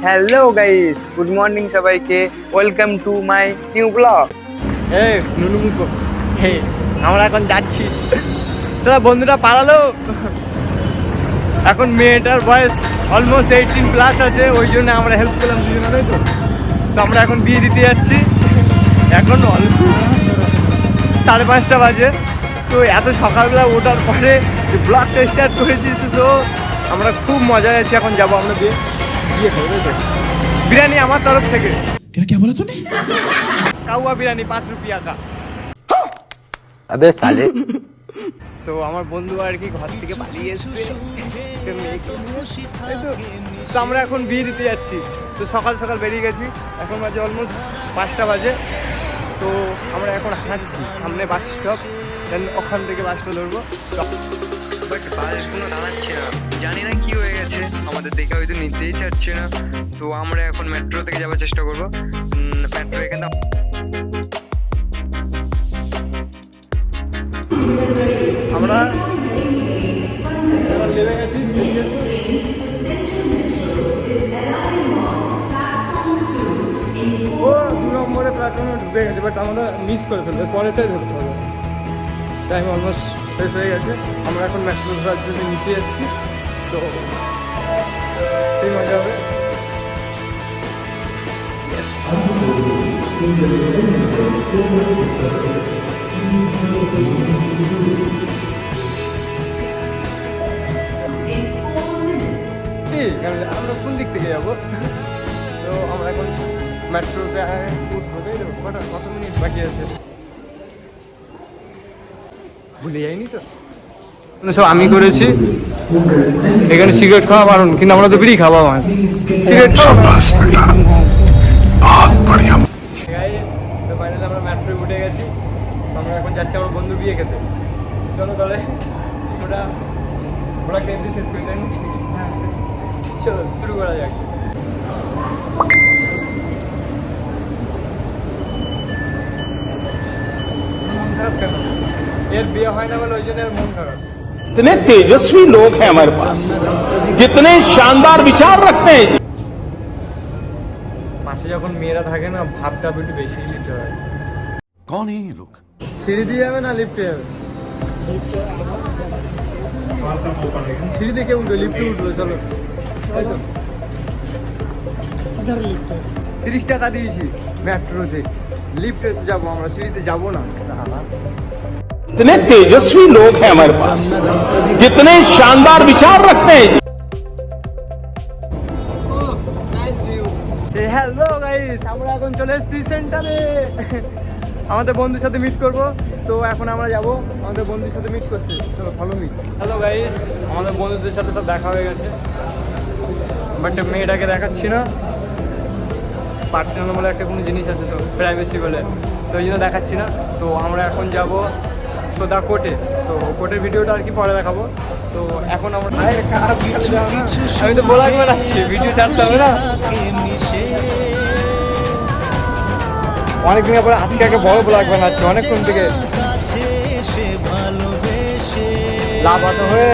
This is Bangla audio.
হ্যালো গাইস, গুড মর্নিং সবাইকে। Welcome to my new blog. এই নুনুমুখো, হে আমরা এখন যাচ্ছি। তোরা বন্ধুরা পালালো। এখন মেয়েটার বয়স অলমোস্ট 18+ আছে, ওই জন্য আমরা হেল্প করলাম দুজনে। তো আমরা এখন বিয়ে দিতে যাচ্ছি। এখন অলমোস্ট 5:30 বাজে। তো এত সকালবেলা ওঠার পরে ব্লগটা স্টার্ট করেছি। তো আমরা খুব মজায় আছি। এখন যাবো আমরা বিয়ে খাবো। বিরিয়ানি আমার তরফ থেকে। क्या बोला तूने? কাউয়া বিরিয়ানি 5 রুপিয়া কা। अबे साले তো আমার বন্ধু আর কি ঘর থেকে পালিয়ে এসছে। তো আমরা এখন বিয়ে দিতে যাচ্ছি। তো সকাল সকাল বেরিয়ে গেছি। এখন বাজে অলমোস্ট 5টা বাজে। তো আমরা এখন হাঁটছি, সামনে বাস স্টপ, দেন ওখান থেকে বাসটা ধরবো। বাট বাসগুলো দাঁড়াচ্ছে না, জানি না কি হয়ে গেছে, আমাদের দেখে হয়তো নিতেই চাচ্ছে না। তো আমরা এখন মেট্রো থেকে যাওয়ার চেষ্টা করবো। মেট্রো এখানে আমরা এবার নেমে গেছি। ও 2 নম্বরে প্ল্যাটফর্মে ঢুকে গেছে, বাট আমরা মিস করে ফেলবো। পরেরটাই ধরতে হবে। টাইম অলমোস্ট শেষ হয়ে গেছে। আমরা এখন মেট্রো ধরার জন্য নিচে যাচ্ছি। তো সেই মজা হবে। আমরা কোন দিক থেকে যাবো? তো আমরা এখন মেট্রোতে উঠবো। কত মিনিট বাকি আছে ভুলে যাইনি তো। সব আমি করেছি। এখানে সিগারেট খাওয়া বারণ, কিন্তু আমরা তো বিড়ি খাওয়া হয়। সিগারেট ফাইনালি আমরা মেট্রোয় উঠে গেছি। আমরা এখন যাচ্ছি আমার বন্ধু বিয়ে খেতে। চলো তাহলে ওরা খেতে শেষ করে দেন। চলো শুরু করা যাক। মন খারাপ কেন? এর বিয়ে হয় না বলে ওই জন্য এর মন খারাপ। इतने तेजस्वी लोग हैं हमारे पास, कितने शानदार विचार रखते हैं। পাশে যখন মেয়েরা থাকে না, ভাবটা একটু বেশি নিতে হয়। कौन है ये लोग? সিঁড়ি দিয়ে যাবে না লিফটে যাবে? সিঁড়ি দিয়ে উঠবে, লিফটে উঠবে। চলো 30 টাকা দিয়েছি মেট্রোতে, লিফটে যাবো আমরা, সিঁড়িতে যাবো না। इतने तेजस्वी लोग हैं हमारे पास, कितने शानदार विचार रखते हैं। হ্যালো গাইস, আমরা এখন চলে এসেছি সেন্টারে। আমাদের বন্ধুর সাথে মিট করব। তো এখন আমরা যাব আমাদের বন্ধুর সাথে মিট করতে। চলো ফলো মি। হ্যালো গাইস, আমাদের বন্ধুদের সাথে সব দেখা হয়ে গেছে, বাট মেয়েটাকে দেখাচ্ছি না। পার্সোনাল বলে একটা কোনো জিনিস আছে, তো প্রাইভেসি বলে, তো ওই জন্য দেখাচ্ছি না। তো আমরা এখন যাব সোদা কোর্টে। তো কোর্টের ভিডিওটা আর কি পরে দেখাবো। তো এখন আমরা আমি তো বলা রাখছি, ভিডিও ছাড়তে হবে না। অনেকদিন পরে আজকে একটা বড় ব্লগ বানাচ্ছি, অনেকক্ষণ থেকে লাভ হয়ে